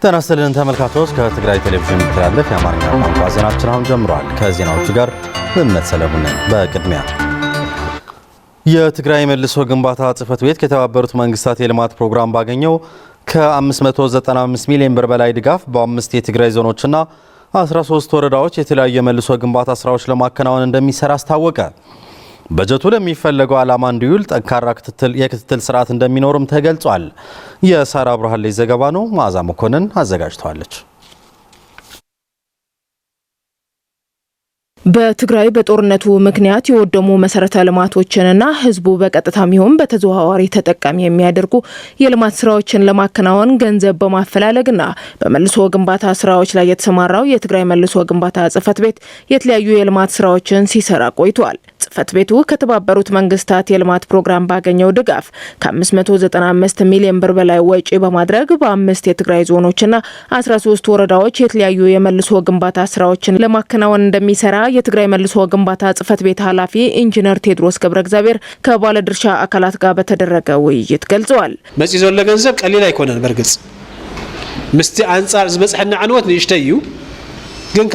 ጤና ይስጥልን ተመልካቾች ከትግራይ ቴሌቪዥን ተላለፈ የአማርኛ ቋንቋ ዜናችን አሁን ጀምሯል። ከዜናዎቹ ጋር በእምነት ሰለሞን ነኝ። በቅድሚያ የትግራይ መልሶ ግንባታ ጽሕፈት ቤት ከተባበሩት መንግስታት የልማት ፕሮግራም ባገኘው ከ595 ሚሊዮን ብር በላይ ድጋፍ በ5 የትግራይ ዞኖችና 13 ወረዳዎች የተለያዩ የመልሶ ግንባታ ስራዎች ለማከናወን እንደሚሰራ አስታወቀ። በጀቱ ለሚፈለገው ዓላማ እንዲውል ጠንካራ የክትትል ስርዓት እንደሚኖርም ተገልጿል። የሳራ ብርሃን ላይ ዘገባ ነው። መዓዛ መኮንን አዘጋጅተዋለች። በትግራይ በጦርነቱ ምክንያት የወደሙ መሰረተ ልማቶችንና ህዝቡ በቀጥታም ይሁን በተዘዋዋሪ ተጠቃሚ የሚያደርጉ የልማት ስራዎችን ለማከናወን ገንዘብ በማፈላለግና በመልሶ ግንባታ ስራዎች ላይ የተሰማራው የትግራይ መልሶ ግንባታ ጽሕፈት ቤት የተለያዩ የልማት ስራዎችን ሲሰራ ቆይቷል። ጽሕፈት ቤቱ ከተባበሩት መንግስታት የልማት ፕሮግራም ባገኘው ድጋፍ ከ595 ሚሊዮን ብር በላይ ወጪ በማድረግ በ5 የትግራይ ዞኖችና 13 ወረዳዎች የተለያዩ የመልሶ ግንባታ ስራዎችን ለማከናወን እንደሚሰራ የትግራይ መልሶ ግንባታ ጽሕፈት ቤት ኃላፊ ኢንጂነር ቴድሮስ ገብረእግዚአብሔር ከባለድርሻ አካላት ጋር በተደረገ ውይይት ገልጸዋል። መጽ ይዞ ለገንዘብ ቀሊል አይኮነን በርግጽ ምስቲ አንጻር ዝበጽሐና አንወት ንሽተዩ ግን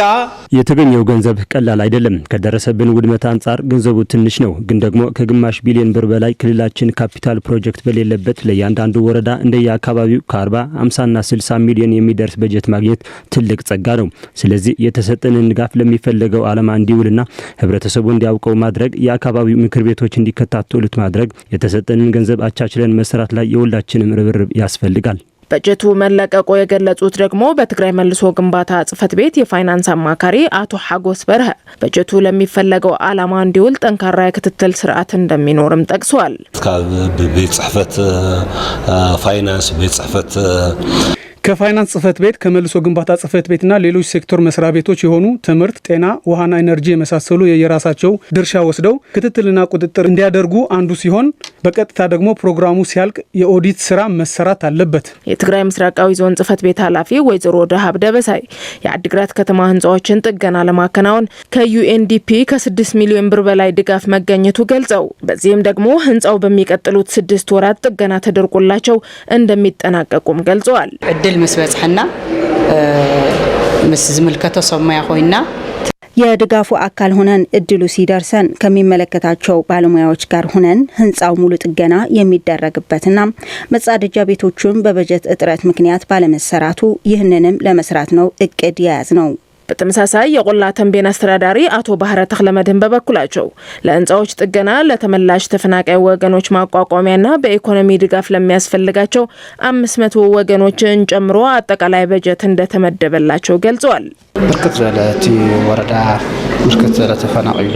የተገኘው ገንዘብ ቀላል አይደለም። ከደረሰብን ውድመት አንጻር ገንዘቡ ትንሽ ነው። ግን ደግሞ ከግማሽ ቢሊዮን ብር በላይ ክልላችን ካፒታል ፕሮጀክት በሌለበት ለያንዳንዱ ወረዳ እንደየአካባቢው ከ40፣ 50 እና 60 ሚሊዮን የሚደርስ በጀት ማግኘት ትልቅ ጸጋ ነው። ስለዚህ የተሰጠንን ድጋፍ ለሚፈለገው ዓላማ እንዲውልና ህብረተሰቡ እንዲያውቀው ማድረግ፣ የአካባቢው ምክር ቤቶች እንዲከታተሉት ማድረግ፣ የተሰጠንን ገንዘብ አቻችለን መስራት ላይ የሁላችንም ርብርብ ያስፈልጋል። በጀቱ መለቀቁ የገለጹት ደግሞ በትግራይ መልሶ ግንባታ ጽሕፈት ቤት የፋይናንስ አማካሪ አቶ ሐጎስ በርሀ በጀቱ ለሚፈለገው ዓላማ እንዲውል ጠንካራ የክትትል ስርዓት እንደሚኖርም ጠቅሷል። ቤት ጽሕፈት ፋይናንስ ቤት ጽሕፈት ከፋይናንስ ጽሕፈት ቤት ከመልሶ ግንባታ ጽሕፈት ቤትና ሌሎች ሴክተር መስሪያ ቤቶች የሆኑ ትምህርት፣ ጤና፣ ውሃና ኢነርጂ የመሳሰሉ የየራሳቸው ድርሻ ወስደው ክትትልና ቁጥጥር እንዲያደርጉ አንዱ ሲሆን በቀጥታ ደግሞ ፕሮግራሙ ሲያልቅ የኦዲት ስራ መሰራት አለበት። የትግራይ ምስራቃዊ ዞን ጽሕፈት ቤት ኃላፊ ወይዘሮ ደሃብ ደበሳይ የአዲግራት ከተማ ህንፃዎችን ጥገና ለማከናወን ከዩኤንዲፒ ከ6 ሚሊዮን ብር በላይ ድጋፍ መገኘቱ ገልጸው በዚህም ደግሞ ህንፃው በሚቀጥሉት 6 ወራት ጥገና ተደርጎላቸው እንደሚጠናቀቁም ገልጸዋል። መስበጽሐና ዝምልከተ ሰማያ ሆይና የድጋፉ አካል ሆነን እድሉ ሲደርሰን ከሚመለከታቸው ባለሙያዎች ጋር ሆነን ህንፃው ሙሉ ጥገና የሚደረግበትና መጻደጃ ቤቶቹን በበጀት እጥረት ምክንያት ባለመሰራቱ ይህንንም ለመስራት ነው እቅድ የያዝ ነው። በተመሳሳይ የቆላ ተንቤን አስተዳዳሪ አቶ ባህረ ተክለመድህን በበኩላቸው ለህንፃዎች ጥገና ለተመላሽ ተፈናቃይ ወገኖች ማቋቋሚያና በኢኮኖሚ ድጋፍ ለሚያስፈልጋቸው 500 ወገኖችን ጨምሮ አጠቃላይ በጀት እንደተመደበላቸው ገልጸዋል። በርከት ዘላቲ ወረዳ በርከት ዘላ ተፈናቃይሎ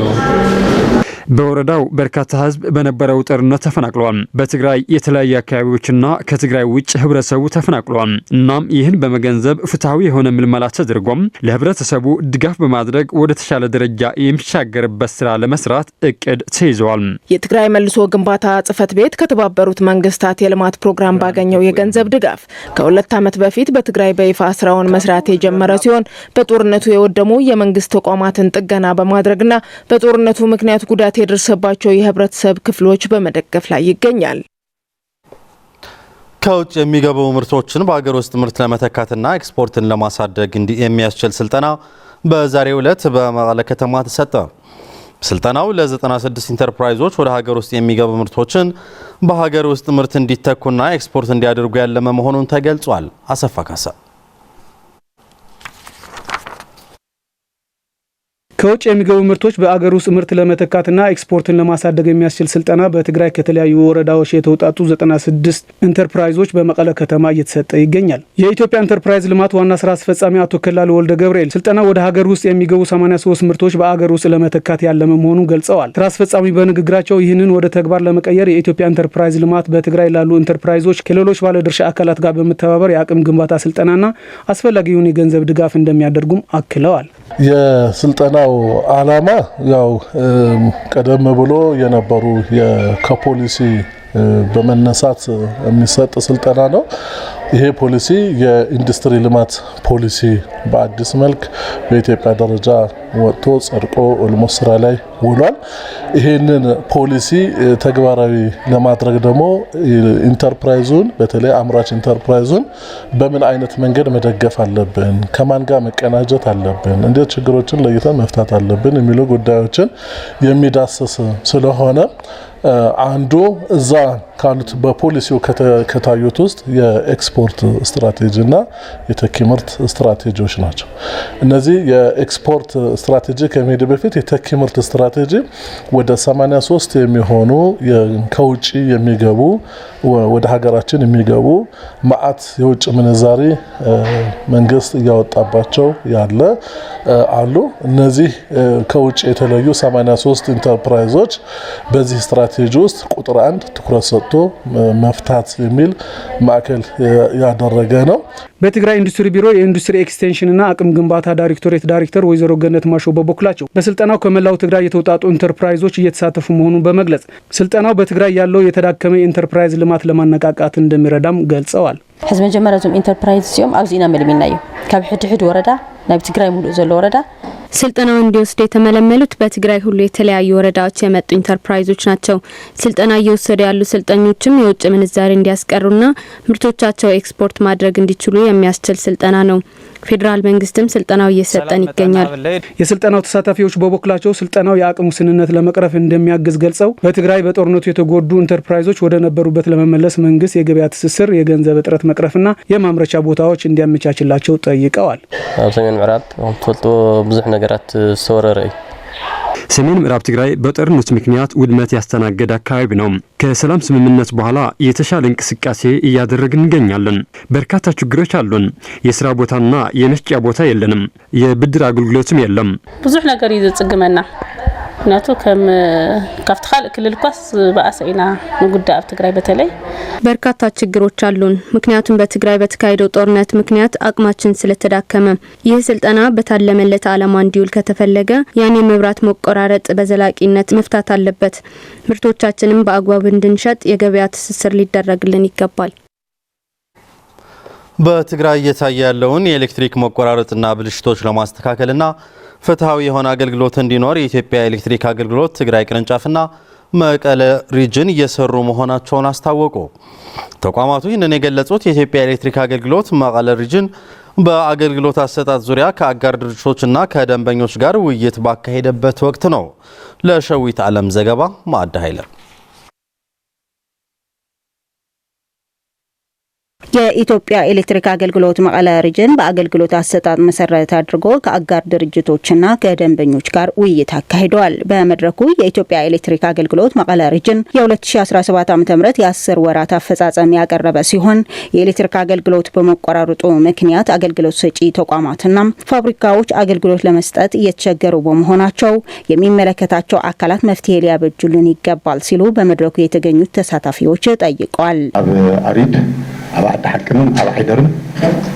በወረዳው በርካታ ህዝብ በነበረው ጦርነት ተፈናቅሏል። በትግራይ የተለያዩ አካባቢዎችና ከትግራይ ውጭ ህብረተሰቡ ተፈናቅሏል። እናም ይህን በመገንዘብ ፍትሃዊ የሆነ ምልመላ ተደርጎም ለህብረተሰቡ ድጋፍ በማድረግ ወደ ተሻለ ደረጃ የሚሻገርበት ስራ ለመስራት እቅድ ተይዟል። የትግራይ መልሶ ግንባታ ጽሕፈት ቤት ከተባበሩት መንግስታት የልማት ፕሮግራም ባገኘው የገንዘብ ድጋፍ ከ2 ዓመት በፊት በትግራይ በይፋ ስራውን መስራት የጀመረ ሲሆን በጦርነቱ የወደሙ የመንግስት ተቋማትን ጥገና በማድረግና በጦርነቱ ምክንያት ጉዳት የደረሰባቸው የህብረተሰብ ክፍሎች በመደገፍ ላይ ይገኛል። ከውጭ የሚገቡ ምርቶችን በአገር ውስጥ ምርት ለመተካትና ኤክስፖርትን ለማሳደግ የሚያስችል ስልጠና በዛሬው ዕለት በመቀለ ከተማ ተሰጠ። ስልጠናው ለ96 ኢንተርፕራይዞች ወደ ሀገር ውስጥ የሚገቡ ምርቶችን በሀገር ውስጥ ምርት እንዲተኩና ኤክስፖርት እንዲያደርጉ ያለመ መሆኑን ተገልጿል። አሰፋ ካሳ ከውጭ የሚገቡ ምርቶች በአገር ውስጥ ምርት ለመተካትና ኤክስፖርትን ለማሳደግ የሚያስችል ስልጠና በትግራይ ከተለያዩ ወረዳዎች የተውጣጡ 96 ኢንተርፕራይዞች በመቀለ ከተማ እየተሰጠ ይገኛል። የኢትዮጵያ ኢንተርፕራይዝ ልማት ዋና ስራ አስፈጻሚ አቶ ከላል ወልደ ገብርኤል ስልጠና ወደ ሀገር ውስጥ የሚገቡ 83 ምርቶች በአገር ውስጥ ለመተካት ያለመ መሆኑን ገልጸዋል። ስራ አስፈጻሚ በንግግራቸው ይህንን ወደ ተግባር ለመቀየር የኢትዮጵያ ኢንተርፕራይዝ ልማት በትግራይ ላሉ ኢንተርፕራይዞች ከሌሎች ባለድርሻ አካላት ጋር በመተባበር የአቅም ግንባታ ስልጠናና አስፈላጊውን የገንዘብ ድጋፍ እንደሚያደርጉም አክለዋል። የስልጠናው ዓላማ ያው ቀደም ብሎ የነበሩ ከፖሊሲ በመነሳት የሚሰጥ ስልጠና ነው። ይሄ ፖሊሲ የኢንዱስትሪ ልማት ፖሊሲ በአዲስ መልክ በኢትዮጵያ ደረጃ ወጥቶ ጸድቆ ኦልሞስት ስራ ላይ ውሏል። ይሄንን ፖሊሲ ተግባራዊ ለማድረግ ደግሞ ኢንተርፕራይዙን በተለይ አምራች ኢንተርፕራይዙን በምን አይነት መንገድ መደገፍ አለብን፣ ከማን ጋር መቀናጀት አለብን፣ እንዴት ችግሮችን ለይተን መፍታት አለብን የሚሉ ጉዳዮችን የሚዳስስ ስለሆነ አንዱ እዛ ካሉት በፖሊሲው ከታዩት ውስጥ የኤክስፖርት ስትራቴጂና የተኪ ምርት ስትራቴጂዎች ናቸው። እነዚህ የኤክስፖርት ስትራቴጂ ከመሄድ በፊት የተኪ ምርት ስትራቴጂ ወደ 83 የሚሆኑ ከውጪ የሚገቡ ወደ ሀገራችን የሚገቡ ማአት የውጭ ምንዛሪ መንግስት እያወጣባቸው ያለ አሉ። እነዚህ ከውጪ የተለዩ 83 ኢንተርፕራይዞች በዚህ ስትራቴጂ ውስጥ ቁጥር 1 ትኩረት ሰጥቶ መፍታት የሚል ማዕከል ያደረገ ነው። በትግራይ ኢንዱስትሪ ቢሮ የኢንዱስትሪ ኤክስቴንሽንና አቅም ግንባታ ዳይሬክተር ወይዘሮ ገነት ማሾ በበኩላቸው በስልጠናው ከመላው ትግራይ የተውጣጡ ኢንተርፕራይዞች እየተሳተፉ መሆኑን በመግለጽ ስልጠናው በትግራይ ያለው የተዳከመ ኢንተርፕራይዝ ልማት ለማነቃቃት እንደሚረዳም ገልጸዋል። ሕዚ መጀመሪያ ዞም ኢንተርፕራይዝ ሲኦም ኣብዚና መልሚናዮ ካብ ሕድ ወረዳ ናብ ትግራይ ሙሉእ ዘሎ ወረዳ ስልጠናው እንዲወስዱ የተመለመሉት በትግራይ ሁሉ የተለያዩ ወረዳዎች የመጡ ኢንተርፕራይዞች ናቸው። ስልጠና እየወሰዱ ያሉ ሰልጣኞችም የውጭ ምንዛሪ እንዲያስቀሩና ምርቶቻቸው ኤክስፖርት ማድረግ እንዲችሉ የሚያስችል ስልጠና ነው። ፌዴራል መንግስትም ስልጠናው እየሰጠን ይገኛል። የስልጠናው ተሳታፊዎች በበኩላቸው ስልጠናው የአቅም ውስንነት ለመቅረፍ እንደሚያግዝ ገልጸው በትግራይ በጦርነቱ የተጎዱ ኢንተርፕራይዞች ወደ ነበሩበት ለመመለስ መንግስት የገበያ ትስስር፣ የገንዘብ እጥረት መቅረፍና የማምረቻ ቦታዎች እንዲያመቻችላቸው ጠይቀዋል። ሰሜን ምዕራብ ተፈልጦ ብዙ ነገራት ሰወረረ ሰሜን ምዕራብ ትግራይ በጦርነቱ ምክንያት ውድመት ያስተናገደ አካባቢ ነው። ከሰላም ስምምነት በኋላ የተሻለ እንቅስቃሴ እያደረግን እንገኛለን። በርካታ ችግሮች አሉን። የስራ ቦታና የመስጫ ቦታ የለንም። የብድር አገልግሎትም የለም። ብዙ ነገር ይጽግመና ምክንያቱ ከም ካፍት ካልእ ክልል ኳስ በአሰይና ንጉዳይ ኣብ ትግራይ በተለይ በርካታ ችግሮች አሉን። ምክንያቱም በትግራይ በተካሄደው ጦርነት ምክንያት አቅማችን ስለተዳከመ ይህ ስልጠና በታለመለት ዓላማ እንዲውል ከተፈለገ ያን የመብራት መቆራረጥ በዘላቂነት መፍታት አለበት። ምርቶቻችንን በአግባቡ እንድንሸጥ የገበያ ትስስር ሊደረግልን ይገባል። በትግራይ እየታየ ያለውን የኤሌክትሪክ መቆራረጥና ብልሽቶች ለማስተካከልና ፍትሃዊ የሆነ አገልግሎት እንዲኖር የኢትዮጵያ ኤሌክትሪክ አገልግሎት ትግራይ ቅርንጫፍና መቀለ ሪጅን እየሰሩ መሆናቸውን አስታወቁ። ተቋማቱ ይህንን የገለጹት የኢትዮጵያ ኤሌክትሪክ አገልግሎት መቀለ ሪጅን በአገልግሎት አሰጣጥ ዙሪያ ከአጋር ድርጅቶችና ከደንበኞች ጋር ውይይት ባካሄደበት ወቅት ነው። ለሸዊት ዓለም ዘገባ ማዕድ ኃይለ። የኢትዮጵያ ኤሌክትሪክ አገልግሎት መቀለ ሪጅን በአገልግሎት አሰጣጥ መሰረት አድርጎ ከአጋር ድርጅቶችና ከደንበኞች ጋር ውይይት አካሂደዋል። በመድረኩ የኢትዮጵያ ኤሌክትሪክ አገልግሎት መቀለ ሪጅን የ2017 ዓ.ም የ10 ወራት አፈጻጸም ያቀረበ ሲሆን የኤሌክትሪክ አገልግሎት በመቆራረጡ ምክንያት አገልግሎት ሰጪ ተቋማትና ፋብሪካዎች አገልግሎት ለመስጠት እየተቸገሩ በመሆናቸው የሚመለከታቸው አካላት መፍትሄ ሊያበጁልን ይገባል ሲሉ በመድረኩ የተገኙት ተሳታፊዎች ጠይቀዋል። አሪድ አባዳ ሐቅን አባይደርን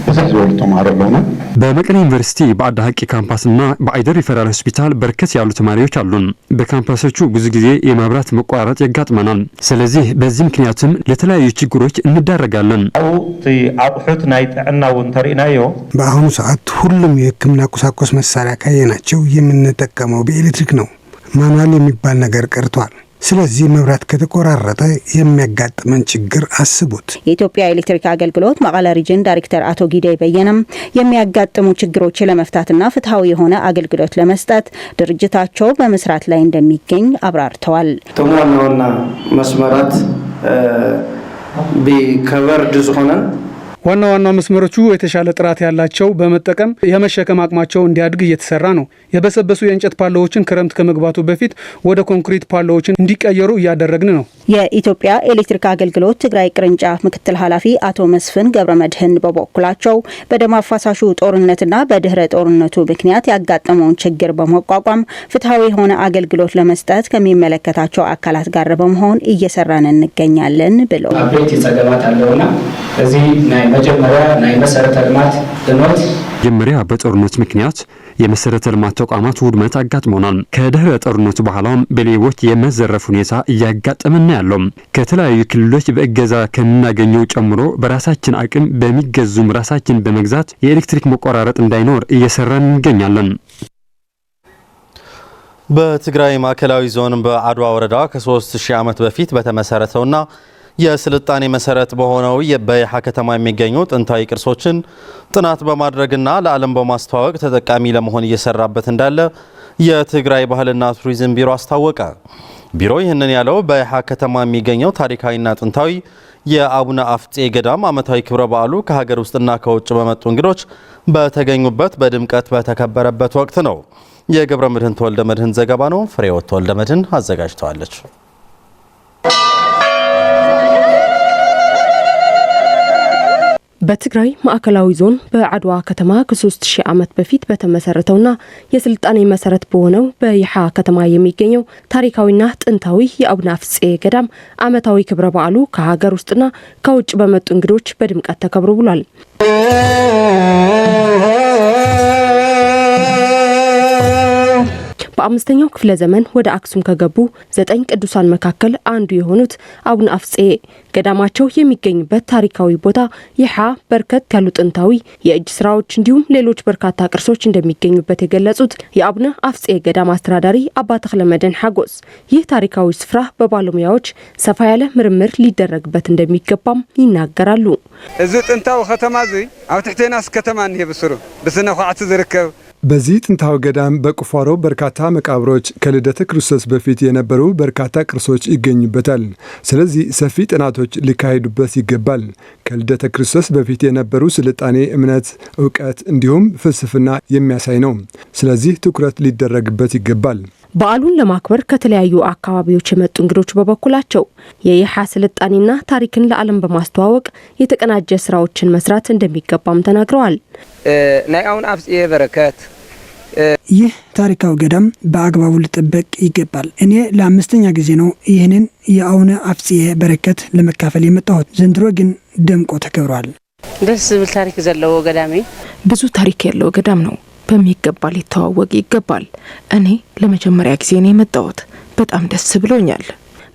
በዛው ተማሩ ነው። በመቀሌ ዩኒቨርሲቲ በአዳ ሐቂ ካምፓስና በአይደር ሪፈራል ሆስፒታል በርከት ያሉ ተማሪዎች አሉን። በካምፓሶቹ ብዙ ጊዜ የመብራት መቋረጥ ያጋጥመናል። ስለዚህ በዚህ ምክንያትም ለተለያዩ ችግሮች እንዳረጋለን። አቁሑት ናይ ጥዕና ወንተሪናዮ በአሁኑ ሰዓት ሁሉም የሕክምና ቁሳቁስ መሳሪያ ካየናቸው የምንጠቀመው በኤሌክትሪክ ነው። ማኑዋል የሚባል ነገር ቀርቷል። ስለዚህ መብራት ከተቆራረጠ የሚያጋጥመን ችግር አስቡት። የኢትዮጵያ ኤሌክትሪክ አገልግሎት መቀለ ሪጅን ዳይሬክተር አቶ ጊዳይ በየነም የሚያጋጥሙ ችግሮች ለመፍታትና ፍትሃዊ የሆነ አገልግሎት ለመስጠት ድርጅታቸው በመስራት ላይ እንደሚገኝ አብራርተዋል። ተሟላውና መስመራት ቢከበር ድዝሆነን ዋና መስመሮቹ የተሻለ ጥራት ያላቸው በመጠቀም የመሸከም አቅማቸው እንዲያድግ እየተሰራ ነው። የበሰበሱ የእንጨት ፓሎዎችን ክረምት ከመግባቱ በፊት ወደ ኮንክሪት ፓሎዎችን እንዲቀየሩ እያደረግን ነው። የኢትዮጵያ ኤሌክትሪክ አገልግሎት ትግራይ ቅርንጫፍ ምክትል ኃላፊ አቶ መስፍን ገብረመድህን በበኩላቸው በደም አፋሳሹ ጦርነትና በድህረ ጦርነቱ ምክንያት ያጋጠመውን ችግር በመቋቋም ፍትሃዊ የሆነ አገልግሎት ለመስጠት ከሚመለከታቸው አካላት ጋር በመሆን እየሰራን እንገኛለን ብለው አብሬት ይጸገማት አለውና እዚህ መጀመሪያ ናይ መሰረተ ልማት ልማት መጀመሪያ በጦርነቱ ምክንያት የመሰረተ ልማት ተቋማት ውድመት አጋጥሞናል። ከድህረ ጦርነቱ በኋላም በሌቦች የመዘረፍ ሁኔታ እያጋጠመን ያለው ከተለያዩ ክልሎች በእገዛ ከምናገኘው ጨምሮ በራሳችን አቅም በሚገዙም ራሳችን በመግዛት የኤሌክትሪክ መቆራረጥ እንዳይኖር እየሰራን እንገኛለን። በትግራይ ማዕከላዊ ዞን በአድዋ ወረዳ ከ3000 ዓመት በፊት በተመሰረተውና የስልጣኔ መሰረት በሆነው በይሓ ከተማ የሚገኙ ጥንታዊ ቅርሶችን ጥናት በማድረግና ለዓለም በማስተዋወቅ ተጠቃሚ ለመሆን እየሰራበት እንዳለ የትግራይ ባህልና ቱሪዝም ቢሮ አስታወቀ። ቢሮ ይህንን ያለው በይሓ ከተማ የሚገኘው ታሪካዊና ጥንታዊ የአቡነ አፍጼ ገዳም ዓመታዊ ክብረ በዓሉ ከሀገር ውስጥና ከውጭ በመጡ እንግዶች በተገኙበት በድምቀት በተከበረበት ወቅት ነው። የገብረ መድህን ተወልደ መድህን ዘገባ ነው። ፍሬህይወት ተወልደ መድህን አዘጋጅተዋለች። በትግራይ ማዕከላዊ ዞን በአድዋ ከተማ ከ3000 ዓመት በፊት በተመሰረተውና የስልጣኔ መሰረት በሆነው በይሓ ከተማ የሚገኘው ታሪካዊና ጥንታዊ የአቡነ አፍጼ ገዳም ዓመታዊ ክብረ በዓሉ ከሀገር ውስጥና ከውጭ በመጡ እንግዶች በድምቀት ተከብሮ ብሏል። በአምስተኛው ክፍለ ዘመን ወደ አክሱም ከገቡ 9 ቅዱሳን መካከል አንዱ የሆኑት አቡነ አፍጼ ገዳማቸው የሚገኙበት ታሪካዊ ቦታ ይሓ በርከት ያሉ ጥንታዊ የእጅ ስራዎች እንዲሁም ሌሎች በርካታ ቅርሶች እንደሚገኙበት የገለጹት የአቡነ አፍጼ ገዳም አስተዳዳሪ አባ ተክለመድህን ሓጎስ ይህ ታሪካዊ ስፍራ በባለሙያዎች ሰፋ ያለ ምርምር ሊደረግበት እንደሚገባም ይናገራሉ። እዚ ጥንታዊ ከተማ እዚ ኣብ ትሕተናስ ከተማ እንሄ ብስሩ ብስነ ኳዕቲ ዝርከብ በዚህ ጥንታዊ ገዳም በቁፋሮ በርካታ መቃብሮች ከልደተ ክርስቶስ በፊት የነበሩ በርካታ ቅርሶች ይገኙበታል። ስለዚህ ሰፊ ጥናቶች ሊካሄዱበት ይገባል። ከልደተ ክርስቶስ በፊት የነበሩ ስልጣኔ፣ እምነት፣ እውቀት እንዲሁም ፍልስፍና የሚያሳይ ነው። ስለዚህ ትኩረት ሊደረግበት ይገባል። በዓሉን ለማክበር ከተለያዩ አካባቢዎች የመጡ እንግዶች በበኩላቸው የይሓ ስልጣኔና ታሪክን ለዓለም በማስተዋወቅ የተቀናጀ ስራዎችን መስራት እንደሚገባም ተናግረዋል። ናይ አቡነ አፍጼ በረከት ይህ ታሪካዊ ገዳም በአግባቡ ሊጠበቅ ይገባል። እኔ ለ5ኛ ጊዜ ነው ይህንን የአቡነ አፍጼ በረከት ለመካፈል የመጣሁት። ዘንድሮ ግን ደምቆ ተከብሯል። ደስ ብል ታሪክ ዘለዎ ገዳም ብዙ ታሪክ ያለው ገዳም ነው። በሚገባ ሊተዋወቅ ይገባል። እኔ ለመጀመሪያ ጊዜ ነው የመጣሁት። በጣም ደስ ብሎኛል።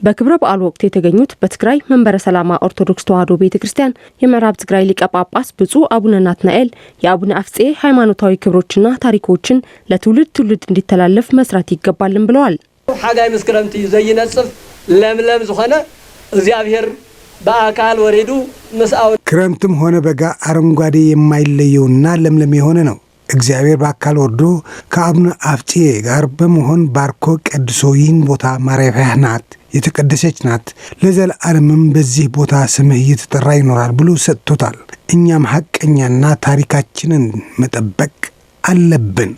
በክብረ በዓሉ ወቅት የተገኙት በትግራይ መንበረ ሰላማ ኦርቶዶክስ ተዋሕዶ ቤተክርስቲያን የምዕራብ ትግራይ ሊቀ ጳጳስ ብፁዕ አቡነ ናትናኤል የአቡነ አፍጼ ሃይማኖታዊ ክብሮችና ታሪኮችን ለትውልድ እንዲተላለፍ መስራት ይገባልን ብለዋል። ሓጋይ ምስ ክረምቲ ዘይነጽፍ ለምለም ዝኾነ እግዚአብሔር በአካል ወሪዱ መስአው ክረምትም ሆነ በጋ አረንጓዴ የማይለየውና ለምለም የሆነ ነው። እግዚአብሔር በአካል ወርዶ ከአቡነ አፍጼ ጋር በመሆን ባርኮ ቀድሶ ይህን ቦታ ማረፊያ ናት፣ የተቀደሰች ናት፣ ለዘለዓለምም በዚህ ቦታ ስምህ እየተጠራ ይኖራል ብሎ ሰጥቶታል። እኛም ሐቀኛና ታሪካችንን መጠበቅ አለብን።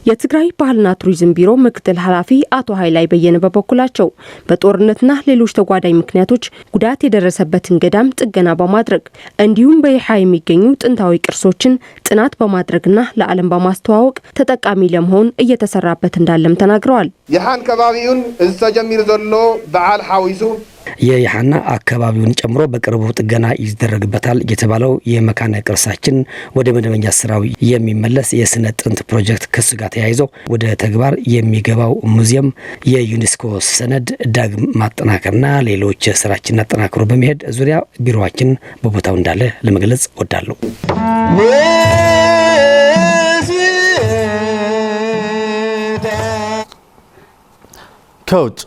የትግራይ ባህልና ቱሪዝም ቢሮ ምክትል ኃላፊ አቶ ኃይላይ በየነ በበኩላቸው በጦርነትና ሌሎች ተጓዳኝ ምክንያቶች ጉዳት የደረሰበትን ገዳም ጥገና በማድረግ እንዲሁም በይሓ የሚገኙ ጥንታዊ ቅርሶችን ጥናት በማድረግና ለዓለም በማስተዋወቅ ተጠቃሚ ለመሆን እየተሰራበት እንዳለም ተናግረዋል። ይሓን ከባቢውን እዚ ተጀሚሩ ዘሎ በዓል ሓዊሱ የይሓና አካባቢውን ጨምሮ በቅርቡ ጥገና ይደረግበታል የተባለው የመካነ ቅርሳችን ወደ መደበኛ ስራው የሚመለስ የስነ ጥንት ፕሮጀክት ከሱ ጋር ተያይዞ ወደ ተግባር የሚገባው ሙዚየም የዩኔስኮ ሰነድ ዳግም ማጠናከርና ሌሎች ስራችን አጠናክሮ በመሄድ ዙሪያ ቢሮአችን በቦታው እንዳለ ለመግለጽ ወዳለሁ። ከውጭ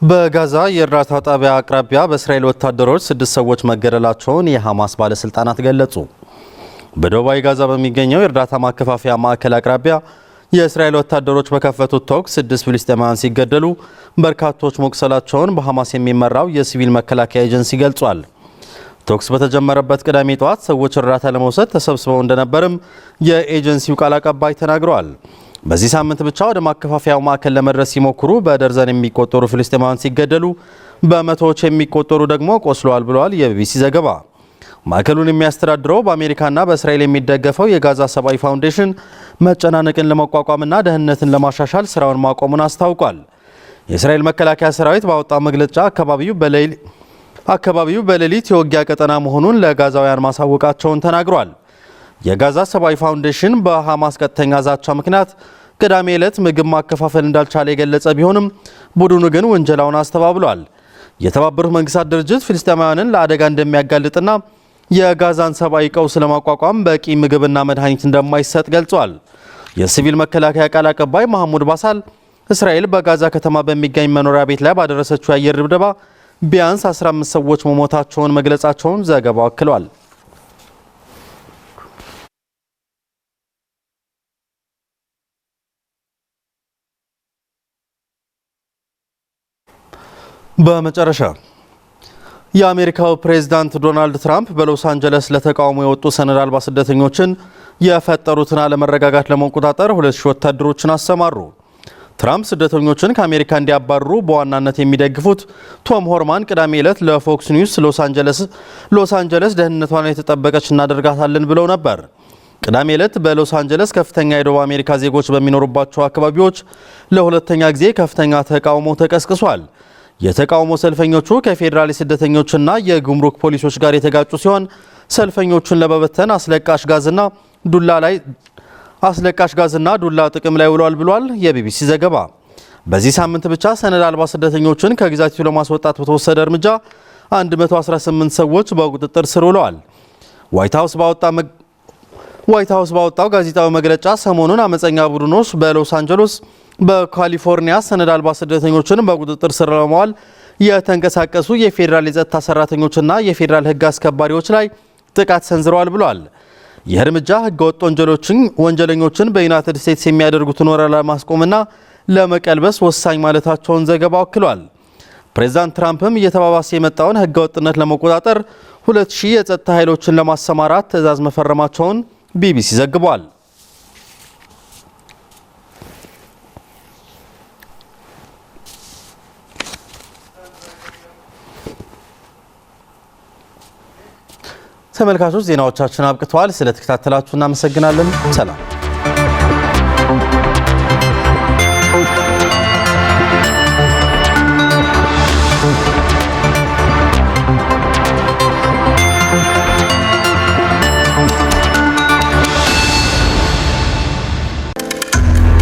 በጋዛ የእርዳታ ጣቢያ አቅራቢያ በእስራኤል ወታደሮች 6 ሰዎች መገደላቸውን የሐማስ ባለስልጣናት ገለጹ። በደቡባዊ ጋዛ በሚገኘው የእርዳታ ማከፋፈያ ማዕከል አቅራቢያ የእስራኤል ወታደሮች በከፈቱት ተኩስ 6 ፍልስጤማውያን ሲገደሉ በርካቶች መቁሰላቸውን በሐማስ የሚመራው የሲቪል መከላከያ ኤጀንሲ ገልጿል። ተኩስ በተጀመረበት ቅዳሜ ጠዋት ሰዎች እርዳታ ለመውሰድ ተሰብስበው እንደነበርም የኤጀንሲው ቃል አቀባይ ተናግረዋል። በዚህ ሳምንት ብቻ ወደ ማከፋፈያው ማዕከል ለመድረስ ሲሞክሩ በደርዘን የሚቆጠሩ ፍልስጤማውያን ሲገደሉ በመቶዎች የሚቆጠሩ ደግሞ ቆስለዋል ብለዋል የቢቢሲ ዘገባ። ማዕከሉን የሚያስተዳድረው በአሜሪካና በእስራኤል የሚደገፈው የጋዛ ሰብአዊ ፋውንዴሽን መጨናነቅን ለመቋቋምና ደህንነትን ለማሻሻል ስራውን ማቆሙን አስታውቋል። የእስራኤል መከላከያ ሰራዊት ባወጣው መግለጫ አካባቢው በሌሊት የውጊያ ቀጠና መሆኑን ለጋዛውያን ማሳወቃቸውን ተናግሯል። የጋዛ ሰብአዊ ፋውንዴሽን በሐማስ ቀጥተኛ ዛቻ ምክንያት ቅዳሜ ዕለት ምግብ ማከፋፈል እንዳልቻለ የገለጸ ቢሆንም ቡድኑ ግን ወንጀላውን አስተባብሏል። የተባበሩት መንግስታት ድርጅት ፍልስጤማውያንን ለአደጋ እንደሚያጋልጥና የጋዛን ሰብአዊ ቀውስ ለማቋቋም በቂ ምግብና መድኃኒት እንደማይሰጥ ገልጿል። የሲቪል መከላከያ ቃል አቀባይ መሐሙድ ባሳል እስራኤል በጋዛ ከተማ በሚገኝ መኖሪያ ቤት ላይ ባደረሰችው የአየር ድብደባ ቢያንስ 15 ሰዎች መሞታቸውን መግለጻቸውን ዘገባው አክሏል። በመጨረሻ የአሜሪካው ፕሬዝዳንት ዶናልድ ትራምፕ በሎስ አንጀለስ ለተቃውሞ የወጡ ሰነድ አልባ ስደተኞችን የፈጠሩትን አለመረጋጋት ለመቆጣጠር 2000 ወታደሮችን አሰማሩ። ትራምፕ ስደተኞችን ከአሜሪካ እንዲያባርሩ በዋናነት የሚደግፉት ቶም ሆርማን ቅዳሜ ዕለት ለፎክስ ኒውስ ሎስ አንጀለስ ደህንነቷን የተጠበቀች እናደርጋታለን ብለው ነበር። ቅዳሜ ዕለት በሎስ አንጀለስ ከፍተኛ የደቡብ አሜሪካ ዜጎች በሚኖሩባቸው አካባቢዎች ለሁለተኛ ጊዜ ከፍተኛ ተቃውሞ ተቀስቅሷል። የተቃውሞ ሰልፈኞቹ ከፌዴራል የስደተኞችና የጉምሩክ ፖሊሶች ጋር የተጋጩ ሲሆን ሰልፈኞቹን ለመበተን አስለቃሽ ጋዝና ዱላ ጥቅም ላይ ውሏል ብሏል የቢቢሲ ዘገባ። በዚህ ሳምንት ብቻ ሰነድ አልባ ስደተኞችን ከግዛቲቱ ለማስወጣት በተወሰደ እርምጃ 118 ሰዎች በቁጥጥር ስር ውለዋል። ዋይት ሃውስ ባወጣው ጋዜጣዊ መግለጫ ሰሞኑን አመፀኛ ቡድኖች በሎስ አንጀለስ በካሊፎርኒያ ሰነድ አልባ ስደተኞችን በቁጥጥር ስር ለማዋል የተንቀሳቀሱ የፌዴራል የጸጥታ ሰራተኞችና የፌዴራል ሕግ አስከባሪዎች ላይ ጥቃት ሰንዝረዋል ብሏል። ይህ እርምጃ ሕገወጥ ወንጀለኞችን በዩናይትድ ስቴትስ የሚያደርጉትን ወረራ ለማስቆምና ለመቀልበስ ወሳኝ ማለታቸውን ዘገባው አክሏል። ፕሬዝዳንት ትራምፕም እየተባባሰ የመጣውን ሕገወጥነት ለመቆጣጠር 2000 የጸጥታ ኃይሎችን ለማሰማራት ትዕዛዝ መፈረማቸውን ቢቢሲ ዘግቧል። ተመልካቾች ዜናዎቻችን አብቅተዋል። ስለተከታተላችሁ እናመሰግናለን። ሰላም።